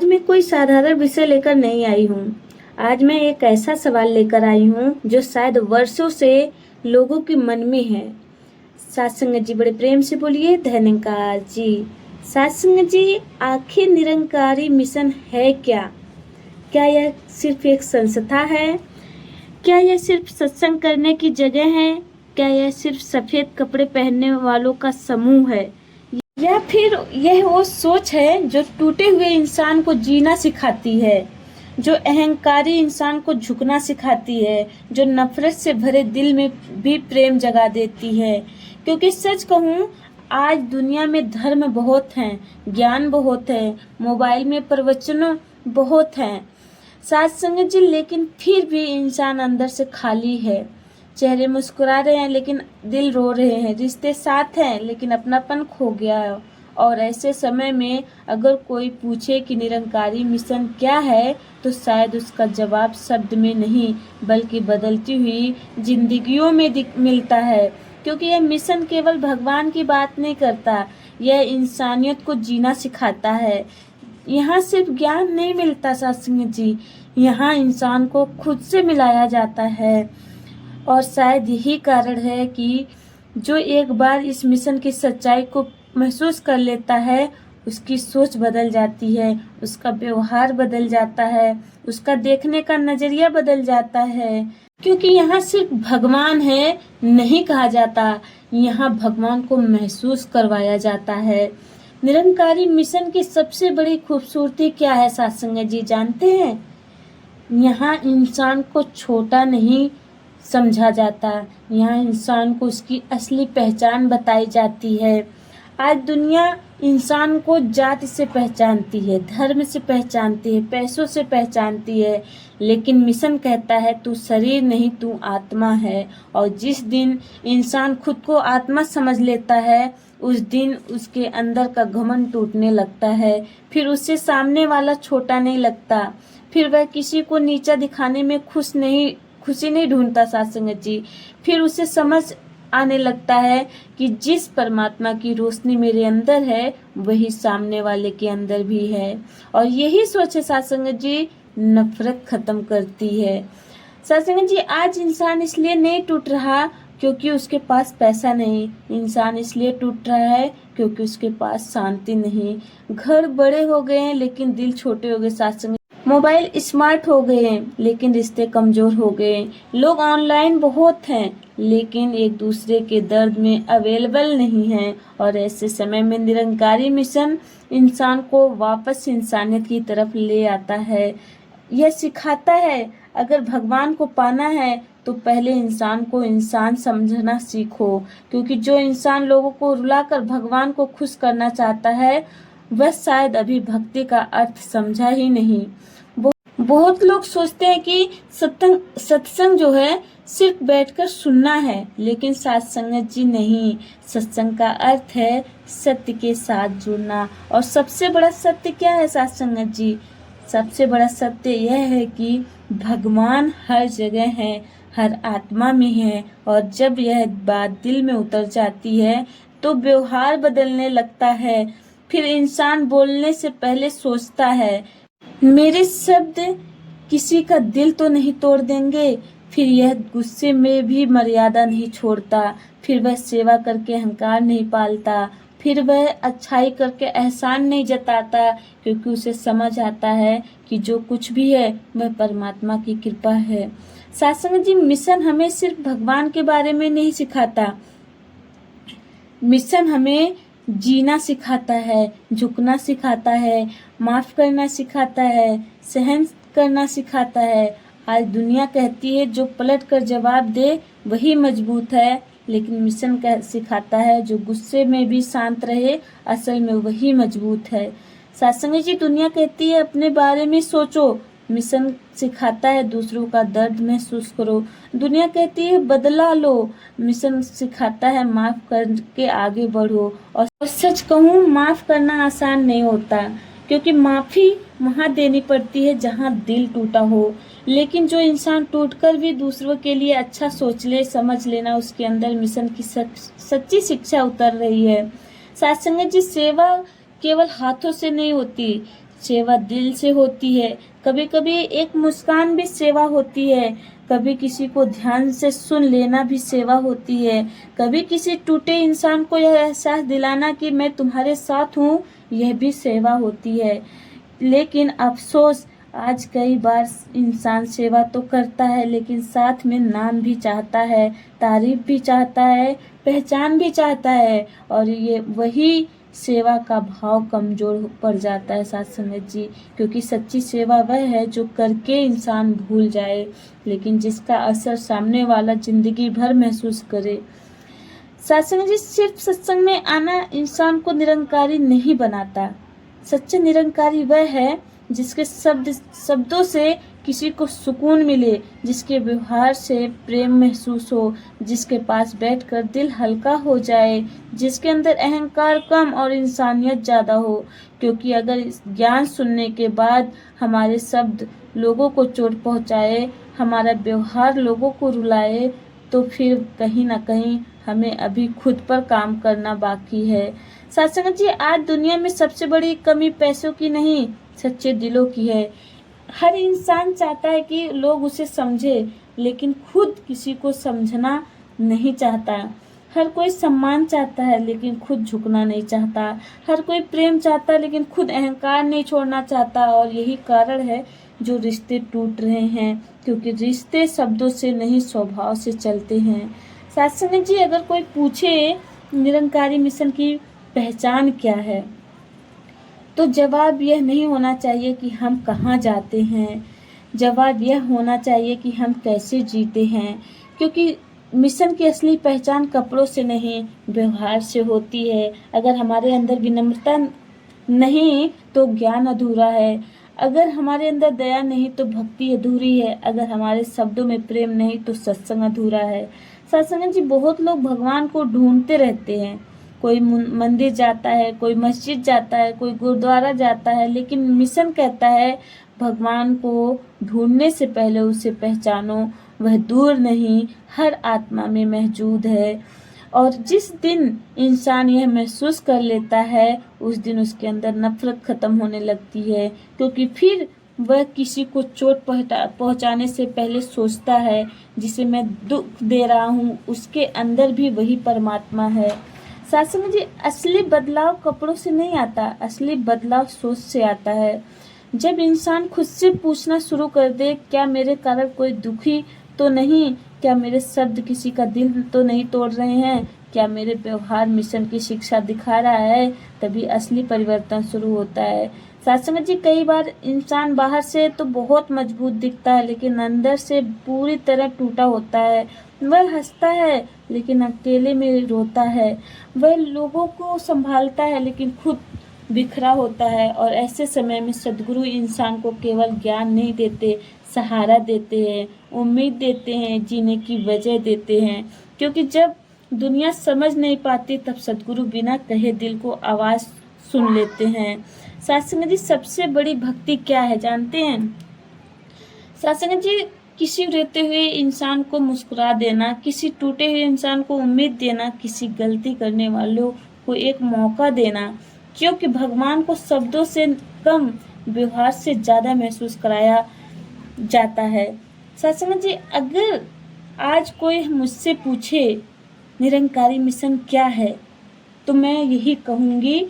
आज मैं कोई साधारण विषय लेकर नहीं आई हूँ। आज मैं एक ऐसा सवाल लेकर आई हूँ जो शायद वर्षों से लोगों के मन में है। साथ संगत जी बड़े प्रेम से बोलिए धन्यकार जी। साथ संगत जी, आखिर निरंकारी मिशन है क्या? क्या यह सिर्फ एक संस्था है? क्या यह सिर्फ सत्संग करने की जगह है? क्या यह सिर्फ सफेद कपड़े पहनने वालों का समूह है? या फिर यह वो सोच है जो टूटे हुए इंसान को जीना सिखाती है, जो अहंकारी इंसान को झुकना सिखाती है, जो नफरत से भरे दिल में भी प्रेम जगा देती है। क्योंकि सच कहूँ, आज दुनिया में धर्म बहुत हैं, ज्ञान बहुत है, मोबाइल में प्रवचन बहुत हैं, साथ संगत जी, लेकिन फिर भी इंसान अंदर से खाली है। चेहरे मुस्कुरा रहे हैं लेकिन दिल रो रहे हैं, रिश्ते साथ हैं लेकिन अपनापन खो गया है। और ऐसे समय में अगर कोई पूछे कि निरंकारी मिशन क्या है, तो शायद उसका जवाब शब्द में नहीं बल्कि बदलती हुई जिंदगियों में मिलता है। क्योंकि यह मिशन केवल भगवान की बात नहीं करता, यह इंसानियत को जीना सिखाता है। यहाँ सिर्फ ज्ञान नहीं मिलता सत्संग जी, यहाँ इंसान को खुद से मिलाया जाता है। और शायद यही कारण है कि जो एक बार इस मिशन की सच्चाई को महसूस कर लेता है, उसकी सोच बदल जाती है, उसका व्यवहार बदल जाता है, उसका देखने का नजरिया बदल जाता है। क्योंकि यहाँ सिर्फ भगवान है नहीं कहा जाता, यहाँ भगवान को महसूस करवाया जाता है। निरंकारी मिशन की सबसे बड़ी खूबसूरती क्या है सत्संग जी, जानते हैं? यहाँ इंसान को छोटा नहीं समझा जाता, यहाँ इंसान को उसकी असली पहचान बताई जाती है। आज दुनिया इंसान को जाति से पहचानती है, धर्म से पहचानती है, पैसों से पहचानती है, लेकिन मिशन कहता है तू शरीर नहीं, तू आत्मा है। और जिस दिन इंसान खुद को आत्मा समझ लेता है, उस दिन उसके अंदर का घमंड टूटने लगता है। फिर उससे सामने वाला छोटा नहीं लगता, फिर वह किसी को नीचा दिखाने में खुशी नहीं ढूंढता सत्संगत जी। फिर उसे समझ आने लगता है कि जिस परमात्मा की रोशनी मेरे अंदर है, वही सामने वाले के अंदर भी है। और यही सोच है सत्संगत जी, नफरत खत्म करती है। सत्संगत जी, आज इंसान इसलिए नहीं टूट रहा क्योंकि उसके पास पैसा नहीं, इंसान इसलिए टूट रहा है क्योंकि उसके पास शांति नहीं। घर बड़े हो गए हैं लेकिन दिल छोटे हो गए सत्संग। मोबाइल स्मार्ट हो गए हैं लेकिन रिश्ते कमजोर हो गए। लोग ऑनलाइन बहुत हैं लेकिन एक दूसरे के दर्द में अवेलेबल नहीं हैं। और ऐसे समय में निरंकारी मिशन इंसान को वापस इंसानियत की तरफ ले आता है। यह सिखाता है अगर भगवान को पाना है तो पहले इंसान को इंसान समझना सीखो। क्योंकि जो इंसान लोगों को रुलाकर भगवान को खुश करना चाहता है, वह शायद अभी भक्ति का अर्थ समझा ही नहीं। बहुत लोग सोचते हैं कि सत्संग जो है सिर्फ बैठकर सुनना है, लेकिन सत्संगत जी नहीं, सत्संग का अर्थ है सत्य के साथ जुड़ना। और सबसे बड़ा सत्य क्या है सत्संगत जी? सबसे बड़ा सत्य यह है कि भगवान हर जगह है, हर आत्मा में है। और जब यह बात दिल में उतर जाती है तो व्यवहार बदलने लगता है। फिर इंसान बोलने से पहले सोचता है, मेरे शब्द किसी का दिल तो नहीं तोड़ देंगे। फिर यह गुस्से में भी मर्यादा नहीं छोड़ता, फिर वह सेवा करके अहंकार नहीं पालता, फिर वह अच्छाई करके एहसान नहीं जताता, क्योंकि उसे समझ आता है कि जो कुछ भी है वह परमात्मा की कृपा है। सत्संग जी, मिशन हमें सिर्फ भगवान के बारे में नहीं सिखाता, मिशन हमें जीना सिखाता है, झुकना सिखाता है, माफ करना सिखाता है, सहन करना सिखाता है। आज दुनिया कहती है जो पलट कर जवाब दे वही मजबूत है, लेकिन मिशन सिखाता है जो गुस्से में भी शांत रहे, असल में वही मजबूत है। सत्संग जी, दुनिया कहती है अपने बारे में सोचो, मिशन सिखाता है दूसरों का दर्द महसूस करो। दुनिया कहती है बदला लो, मिशन सिखाता है माफ करके आगे बढ़ो। और सच कहूँ, माफ करना आसान नहीं होता, क्योंकि माफी वहाँ देनी पड़ती है जहाँ दिल टूटा हो। लेकिन जो इंसान टूटकर भी दूसरों के लिए अच्छा सोच ले, समझ लेना उसके अंदर मिशन की सच्ची शिक्षा उतर रही है। सत्संग जी, सेवा केवल हाथों से नहीं होती, सेवा दिल से होती है, कभी कभी एक मुस्कान भी सेवा होती है, कभी किसी को ध्यान से सुन लेना भी सेवा होती है, कभी किसी टूटे इंसान को यह एहसास दिलाना कि मैं तुम्हारे साथ हूँ, यह भी सेवा होती है। लेकिन अफसोस, आज कई बार इंसान सेवा तो करता है लेकिन साथ में नाम भी चाहता है, तारीफ भी चाहता है, पहचान भी चाहता है, और ये वही सेवा का भाव कमजोर पड़ जाता है साथ संगत जी। क्योंकि सच्ची सेवा वह है जो करके इंसान भूल जाए, लेकिन जिसका असर सामने वाला जिंदगी भर महसूस करे। साथ संगत जी, सिर्फ सत्संग में आना इंसान को निरंकारी नहीं बनाता। सच्चा निरंकारी वह है जिसके शब्दों से किसी को सुकून मिले, जिसके व्यवहार से प्रेम महसूस हो, जिसके पास बैठकर दिल हल्का हो जाए, जिसके अंदर अहंकार कम और इंसानियत ज़्यादा हो। क्योंकि अगर ज्ञान सुनने के बाद हमारे शब्द लोगों को चोट पहुंचाए, हमारा व्यवहार लोगों को रुलाए, तो फिर कहीं ना कहीं हमें अभी खुद पर काम करना बाकी है। सत्संग जी, आज दुनिया में सबसे बड़ी कमी पैसों की नहीं, सच्चे दिलों की है। हर इंसान चाहता है कि लोग उसे समझे, लेकिन खुद किसी को समझना नहीं चाहता। हर कोई सम्मान चाहता है लेकिन खुद झुकना नहीं चाहता। हर कोई प्रेम चाहता है लेकिन खुद अहंकार नहीं छोड़ना चाहता। और यही कारण है जो रिश्ते टूट रहे हैं, क्योंकि रिश्ते शब्दों से नहीं स्वभाव से चलते हैं। सत्संग जी, अगर कोई पूछे निरंकारी मिशन की पहचान क्या है, तो जवाब यह नहीं होना चाहिए कि हम कहाँ जाते हैं, जवाब यह होना चाहिए कि हम कैसे जीते हैं। क्योंकि मिशन की असली पहचान कपड़ों से नहीं, व्यवहार से होती है। अगर हमारे अंदर विनम्रता नहीं तो ज्ञान अधूरा है, अगर हमारे अंदर दया नहीं तो भक्ति अधूरी है, अगर हमारे शब्दों में प्रेम नहीं तो सत्संग अधूरा है। सत्संग जी, बहुत लोग भगवान को ढूंढते रहते हैं। कोई मंदिर जाता है, कोई मस्जिद जाता है, कोई गुरुद्वारा जाता है, लेकिन मिशन कहता है भगवान को ढूंढने से पहले उसे पहचानो, वह दूर नहीं, हर आत्मा में मौजूद है। और जिस दिन इंसान यह महसूस कर लेता है, उस दिन उसके अंदर नफरत खत्म होने लगती है। क्योंकि फिर वह किसी को चोट पहुंचाने से पहले सोचता है, जिसे मैं दुख दे रहा हूँ उसके अंदर भी वही परमात्मा है। सत्संग जी, असली बदलाव कपड़ों से नहीं आता, असली बदलाव सोच से आता है। जब इंसान खुद से पूछना शुरू कर दे, क्या मेरे कारण कोई दुखी तो नहीं, क्या मेरे शब्द किसी का दिल तो नहीं तोड़ रहे हैं, क्या मेरे व्यवहार मिशन की शिक्षा दिखा रहा है, तभी असली परिवर्तन शुरू होता है। सत्संग जी, कई बार इंसान बाहर से तो बहुत मजबूत दिखता है लेकिन अंदर से पूरी तरह टूटा होता है। वह हंसता है लेकिन अकेले में रोता है, वह लोगों को संभालता है लेकिन खुद बिखरा होता है। और ऐसे समय में सद्गुरु इंसान को केवल ज्ञान नहीं देते, सहारा देते हैं, उम्मीद देते हैं, जीने की वजह देते हैं। क्योंकि जब दुनिया समझ नहीं पाती, तब सद्गुरु बिना कहे दिल को आवाज़ सुन लेते हैं। सत्संग जी, सबसे बड़ी भक्ति क्या है जानते हैं? सत्संग जी, किसी रहते हुए इंसान को मुस्कुरा देना, किसी टूटे हुए इंसान को उम्मीद देना, किसी गलती करने वालों को एक मौका देना। क्योंकि भगवान को शब्दों से कम, व्यवहार से ज़्यादा महसूस कराया जाता है। सत्संग जी, अगर आज कोई मुझसे पूछे निरंकारी मिशन क्या है, तो मैं यही कहूँगी,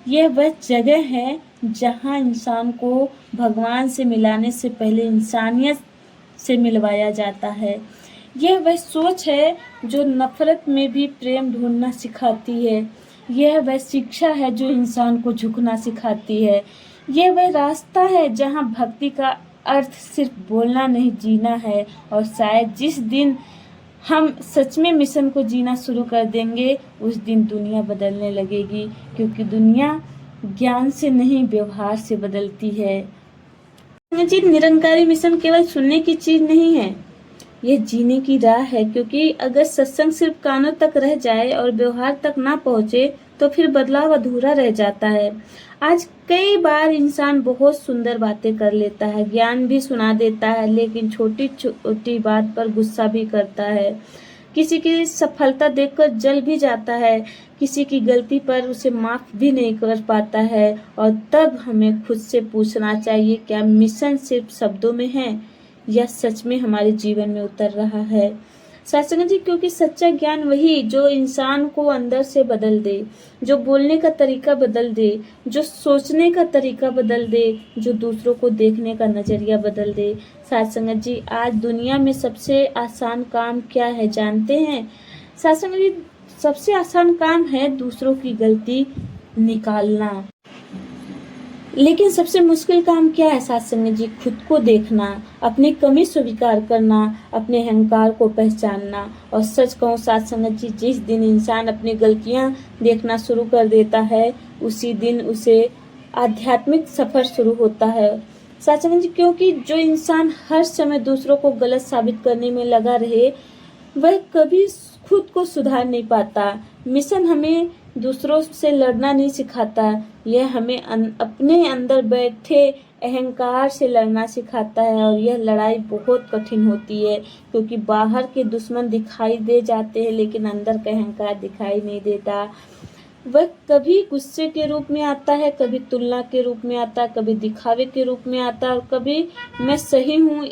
यह वह जगह है जहाँ इंसान को भगवान से मिलाने से पहले इंसानियत से मिलवाया जाता है। यह वह सोच है जो नफरत में भी प्रेम ढूंढना सिखाती है। यह वह शिक्षा है जो इंसान को झुकना सिखाती है। यह वह रास्ता है जहाँ भक्ति का अर्थ सिर्फ बोलना नहीं, जीना है। और शायद जिस दिन हम सच में मिशन को जीना शुरू कर देंगे, उस दिन दुनिया बदलने लगेगी। क्योंकि दुनिया ज्ञान से नहीं, व्यवहार से बदलती है। जी, निरंकारी मिशन केवल सुनने की चीज नहीं है, यह जीने की राह है। क्योंकि अगर सत्संग सिर्फ कानों तक रह जाए और व्यवहार तक ना पहुंचे, तो फिर बदलाव अधूरा रह जाता है। आज कई बार इंसान बहुत सुंदर बातें कर लेता है, ज्ञान भी सुना देता है, लेकिन छोटी छोटी बात पर गुस्सा भी करता है। किसी की सफलता देखकर जल भी जाता है, किसी की गलती पर उसे माफ़ भी नहीं कर पाता है। और तब हमें खुद से पूछना चाहिए, क्या मिशन सिर्फ शब्दों में है या सच में हमारे जीवन में उतर रहा है। सत्संग जी, क्योंकि सच्चा ज्ञान वही जो इंसान को अंदर से बदल दे, जो बोलने का तरीका बदल दे, जो सोचने का तरीका बदल दे, जो दूसरों को देखने का नजरिया बदल दे। सत्संग जी, आज दुनिया में सबसे आसान काम क्या है जानते हैं? सत्संग जी, सबसे आसान काम है दूसरों की गलती निकालना। लेकिन सबसे मुश्किल काम क्या है सत्संग जी? खुद को देखना, अपनी कमी स्वीकार करना, अपने अहंकार को पहचानना। और सच कहूँ सत्संग जी, जिस दिन इंसान अपनी गलतियां देखना शुरू कर देता है, उसी दिन उसे आध्यात्मिक सफर शुरू होता है। सत्संग जी, क्योंकि जो इंसान हर समय दूसरों को गलत साबित करने में लगा रहे, वह कभी खुद को सुधार नहीं पाता। मिशन हमें दूसरों से लड़ना नहीं सिखाता, यह हमें अपने अंदर बैठे अहंकार से लड़ना सिखाता है। और यह लड़ाई बहुत कठिन होती है, क्योंकि बाहर के दुश्मन दिखाई दे जाते हैं लेकिन अंदर का अहंकार दिखाई नहीं देता। वह कभी गुस्से के रूप में आता है, कभी तुलना के रूप में आता है, कभी दिखावे के रूप में आता है, और कभी मैं सही हूँ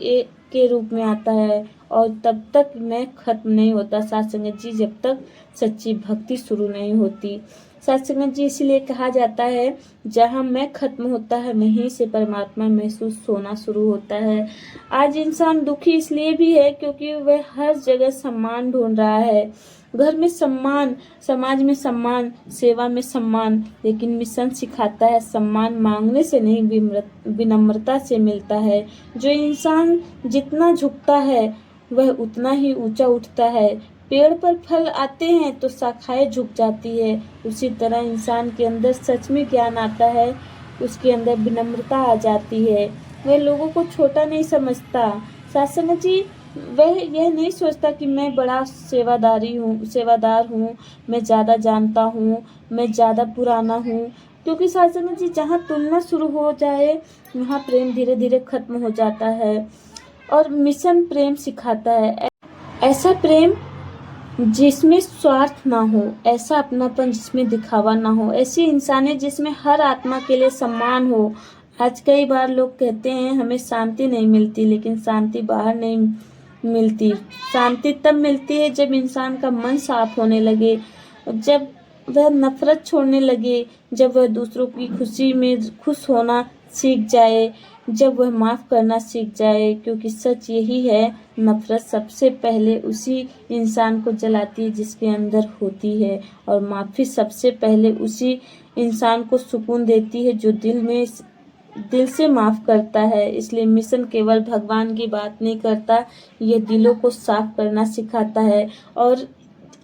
के रूप में आता है। और तब तक मैं खत्म नहीं होता सत्संग जी, जब तक सच्ची भक्ति शुरू नहीं होती। सत्संग जी, इसलिए कहा जाता है, जहाँ मैं खत्म होता है वहीं से परमात्मा महसूस होना शुरू होता है। आज इंसान दुखी इसलिए भी है क्योंकि वह हर जगह सम्मान ढूंढ रहा है। घर में सम्मान, समाज में सम्मान, सेवा में सम्मान। लेकिन मिशन सिखाता है, सम्मान मांगने से नहीं, विनम्रता से मिलता है। जो इंसान जितना झुकता है वह उतना ही ऊंचा उठता है। पेड़ पर फल आते हैं तो शाखाएं झुक जाती है, उसी तरह इंसान के अंदर सच में ज्ञान आता है, उसके अंदर विनम्रता आ जाती है। वह लोगों को छोटा नहीं समझता सत्संग जी। वह यह नहीं सोचता कि मैं बड़ा सेवादार हूँ, मैं ज़्यादा जानता हूँ, मैं ज़्यादा पुराना हूँ। क्योंकि सत्संग जी, जहाँ तुलना शुरू हो जाए वहाँ प्रेम धीरे धीरे खत्म हो जाता है। और मिशन प्रेम सिखाता है, ऐसा प्रेम जिसमें स्वार्थ ना हो, ऐसा अपनापन जिसमें दिखावा ना हो, ऐसी इंसानियत जिसमें हर आत्मा के लिए सम्मान हो। आज कई बार लोग कहते हैं हमें शांति नहीं मिलती, लेकिन शांति बाहर नहीं मिलती। शांति तब मिलती है जब इंसान का मन साफ होने लगे, जब वह नफरत छोड़ने लगे, जब वह दूसरों की खुशी में खुश होना सीख जाए, जब वह माफ़ करना सीख जाए। क्योंकि सच यही है, नफरत सबसे पहले उसी इंसान को जलाती है जिसके अंदर होती है, और माफ़ी सबसे पहले उसी इंसान को सुकून देती है जो दिल से माफ़ करता है। इसलिए मिशन केवल भगवान की बात नहीं करता, यह दिलों को साफ करना सिखाता है। और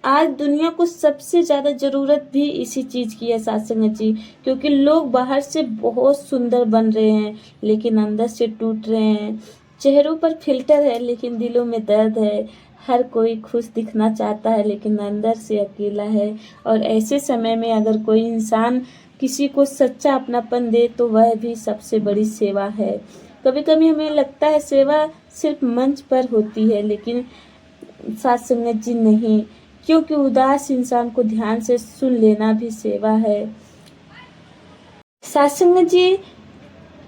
आज दुनिया को सबसे ज़्यादा ज़रूरत भी इसी चीज़ की है सत्संग जी, क्योंकि लोग बाहर से बहुत सुंदर बन रहे हैं लेकिन अंदर से टूट रहे हैं। चेहरों पर फिल्टर है लेकिन दिलों में दर्द है। हर कोई खुश दिखना चाहता है लेकिन अंदर से अकेला है। और ऐसे समय में अगर कोई इंसान किसी को सच्चा अपनापन दे तो वह भी सबसे बड़ी सेवा है। कभी कभी हमें लगता है सेवा सिर्फ मंच पर होती है, लेकिन सत्संग जी नहीं, क्योंकि उदास इंसान को ध्यान से सुन लेना भी सेवा है। सत्संग जी,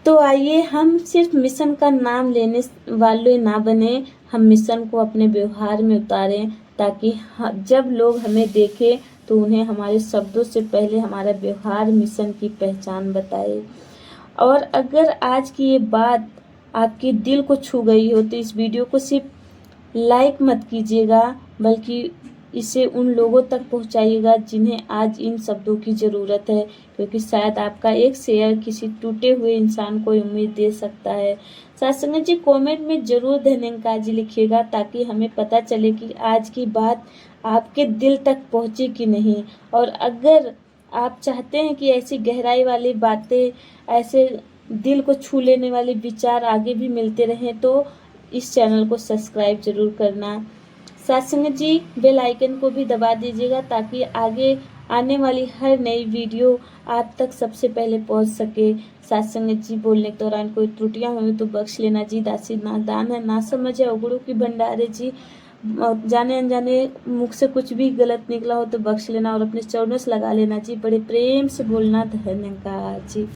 तो आइए हम सिर्फ मिशन का नाम लेने वाले ना बने, हम मिशन को अपने व्यवहार में उतारें, ताकि जब लोग हमें देखें तो उन्हें हमारे शब्दों से पहले हमारा व्यवहार मिशन की पहचान बताए। और अगर आज की ये बात आपके दिल को छू गई हो तो इस वीडियो को सिर्फ लाइक मत कीजिएगा, बल्कि इसे उन लोगों तक पहुंचाइएगा जिन्हें आज इन शब्दों की ज़रूरत है, क्योंकि शायद आपका एक शेयर किसी टूटे हुए इंसान को उम्मीद दे सकता है। सत्संग जी, कमेंट में ज़रूर धन्यवाद जी लिखिएगा, ताकि हमें पता चले कि आज की बात आपके दिल तक पहुंची कि नहीं। और अगर आप चाहते हैं कि ऐसी गहराई वाली बातें, ऐसे दिल को छू लेने वाले विचार आगे भी मिलते रहें, तो इस चैनल को सब्सक्राइब जरूर करना। सत्संग जी, बेल आइकन को भी दबा दीजिएगा ताकि आगे आने वाली हर नई वीडियो आप तक सबसे पहले पहुंच सके। सत्संग जी, बोलने के दौरान कोई त्रुटियां हुई तो बख्श लेना जी, दासी नादान है ना समझ है उगड़ू की भंडारे जी। और जाने अनजाने मुख से कुछ भी गलत निकला हो तो बख्श लेना और अपने चरणों से लगा लेना जी। बड़े प्रेम से बोलना धन्यवाद जी।